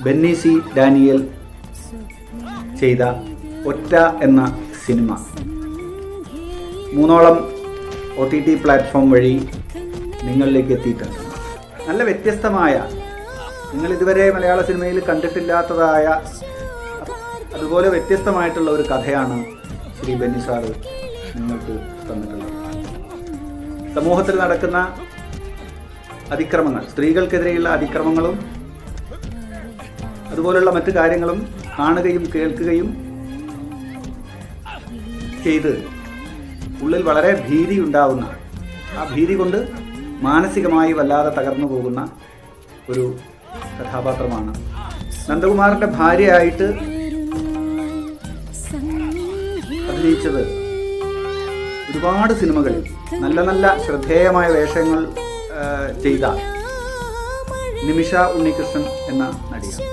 Benny C Daniel ചെയ്ത ഒറ്റ എന്ന സിനിമ 3ഓളം OTT പ്ലാറ്റ്ഫോം വഴി നിങ്ങളിലേക്ക് എത്തിയിട്ടുണ്ട്. നല്ല വ്യത്യസ്തമായ, നിങ്ങൾ ഇതുവരെ മലയാള സിനിമയിൽ കണ്ടിട്ടില്ലാത്തതായ അതുപോലെ വ്യത്യസ്തമായിട്ടുള്ള ഒരു കഥയാണ് ശ്രീ ബെന്നി സാറ് നിങ്ങൾക്ക് തന്നിട്ടുള്ളത്. സമൂഹത്തിൽ നടക്കുന്ന അതിക്രമങ്ങൾ, സ്ത്രീകൾക്കെതിരെയുള്ള അതിക്രമങ്ങളും അതുപോലുള്ള മറ്റു കാര്യങ്ങളും കാണുകയും കേൾക്കുകയും ചെയ്ത് ഉള്ളിൽ വളരെ ഭീതി ഉണ്ടാവുന്ന, ആ ഭീതി കൊണ്ട് മാനസികമായി വല്ലാതെ തകർന്നു പോകുന്ന ഒരു കഥാപാത്രമാണ്. നന്ദകുമാറിൻ്റെ ഭാര്യയായിട്ട് അഭിനയിച്ചത് ഒരുപാട് സിനിമകളിൽ നല്ല നല്ല ശ്രദ്ധേയമായ വേഷങ്ങൾ ചെയ്ത നിമിഷ ഉണ്ണികൃഷ്ണൻ എന്ന നടിയാണ്.